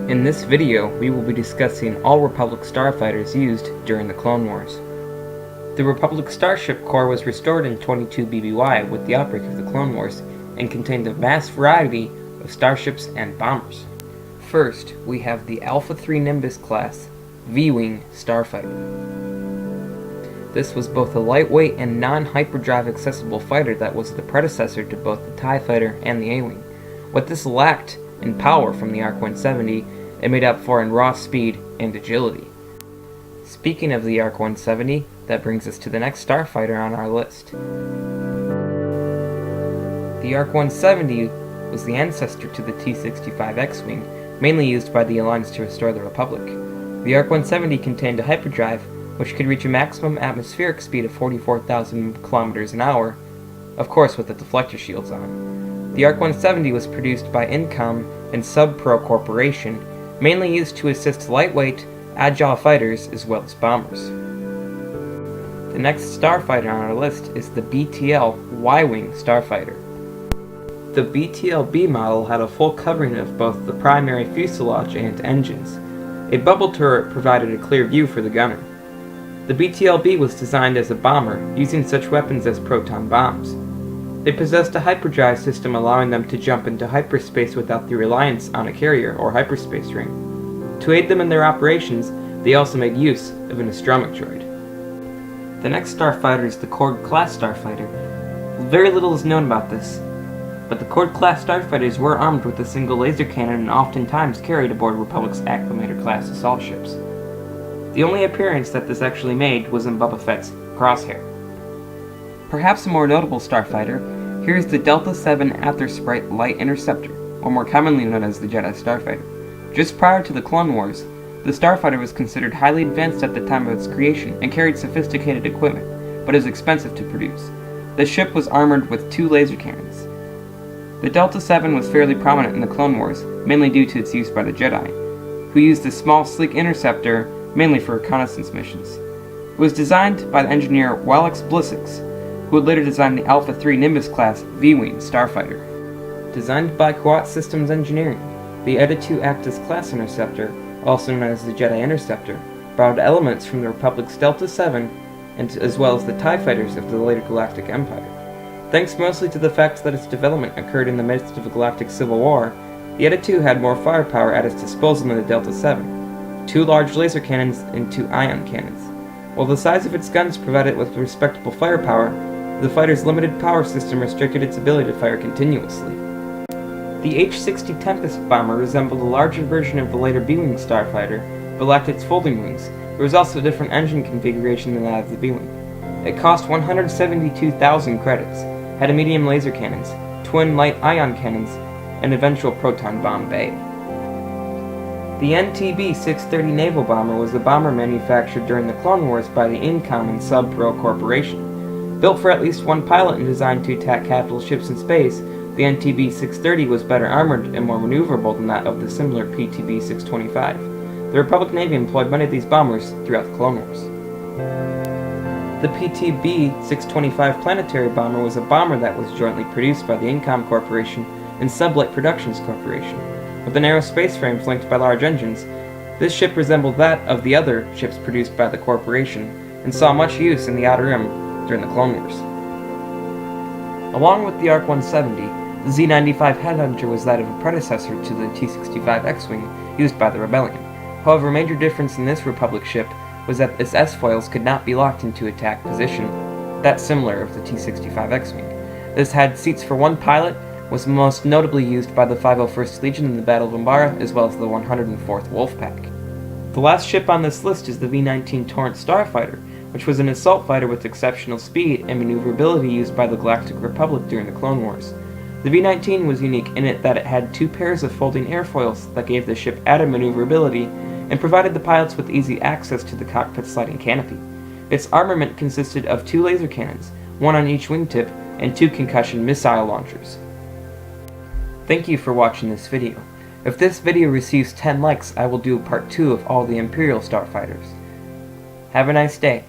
In this video, we will be discussing all Republic starfighters used during the Clone Wars. The Republic Starship Corps was restored in 22 BBY with the outbreak of the Clone Wars and contained a vast variety of starships and bombers. First, we have the Alpha 3 Nimbus class V-Wing starfighter. This was both a lightweight and non-hyperdrive accessible fighter that was the predecessor to both the TIE Fighter and the A-Wing. What this lacked in power from the ARC-170, it made up for in raw speed and agility. Speaking of the ARC-170, that brings us to the next starfighter on our list. The ARC-170 was the ancestor to the T-65 X-Wing, mainly used by the Alliance to restore the Republic. The ARC-170 contained a hyperdrive which could reach a maximum atmospheric speed of 44,000 kilometers an hour, of course with the deflector shields on. The ARC-170 was produced by Incom and Subpro Corporation, mainly used to assist lightweight, agile fighters as well as bombers. The next starfighter on our list is the BTL Y-Wing starfighter. The BTL-B model had a full covering of both the primary fuselage and engines. A bubble turret provided a clear view for the gunner. The BTL-B was designed as a bomber, using such weapons as proton bombs. They possessed a hyperdrive system allowing them to jump into hyperspace without the reliance on a carrier or hyperspace ring. To aid them in their operations, they also made use of an astromech droid. The next starfighter is the Korg-class starfighter. Very little is known about this, but the Korg-class starfighters were armed with a single laser cannon and oftentimes carried aboard Republic's Acclamator-class assault ships. The only appearance that this actually made was in Boba Fett's Crosshair. Perhaps a more notable starfighter, here is the Delta 7 Aethersprite Light Interceptor, or more commonly known as the Jedi Starfighter. Just prior to the Clone Wars, the starfighter was considered highly advanced at the time of its creation and carried sophisticated equipment, but is expensive to produce. The ship was armored with 2 laser cannons. The Delta 7 was fairly prominent in the Clone Wars, mainly due to its use by the Jedi, who used the small, sleek interceptor mainly for reconnaissance missions. It was designed by the engineer Wallace Blissix, who would later design the Alpha 3 Nimbus class V-Wing starfighter. Designed by Kuat Systems Engineering, the Eta II Actus class interceptor, also known as the Jedi Interceptor, borrowed elements from the Republic's Delta 7 and as well as the TIE fighters of the later Galactic Empire. Thanks mostly to the fact that its development occurred in the midst of a galactic civil war, the Eta II had more firepower at its disposal than the Delta 7, 2 large laser cannons and 2 ion cannons. While the size of its guns provided it with respectable firepower, the fighter's limited power system restricted its ability to fire continuously. The H-60 Tempest bomber resembled a larger version of the later B-Wing starfighter, but lacked its folding wings. There was also a different engine configuration than that of the B-Wing. It cost 172,000 credits, had a medium laser cannons, twin light ion cannons, and eventual proton bomb bay. The NTB-630 Naval Bomber was a bomber manufactured during the Clone Wars by the Incom and Subpro Corporation. Built for at least one pilot and designed to attack capital ships in space, the NTB-630 was better armored and more maneuverable than that of the similar PTB-625. The Republic Navy employed many of these bombers throughout the Clone Wars. The PTB-625 Planetary Bomber was a bomber that was jointly produced by the Incom Corporation and Sublight Productions Corporation. With a narrow space frame flanked by large engines, this ship resembled that of the other ships produced by the corporation and saw much use in the Outer Rim during the Clone Wars. Along with the ARC-170, the Z-95 Headhunter was that of a predecessor to the T-65 X-Wing used by the Rebellion. However, a major difference in this Republic ship was that its S-foils could not be locked into attack position, that similar of the T-65 X-Wing. This had seats for one pilot, was most notably used by the 501st Legion in the Battle of Umbara, as well as the 104th Wolfpack. The last ship on this list is the V-19 Torrent starfighter, which was an assault fighter with exceptional speed and maneuverability used by the Galactic Republic during the Clone Wars. The V-19 was unique in it that it had 2 pairs of folding airfoils that gave the ship added maneuverability and provided the pilots with easy access to the cockpit's sliding canopy. Its armament consisted of 2 laser cannons, 1 on each wingtip, and 2 concussion missile launchers. Thank you for watching this video. If this video receives 10 likes, I will do part 2 of all the Imperial starfighters. Have a nice day.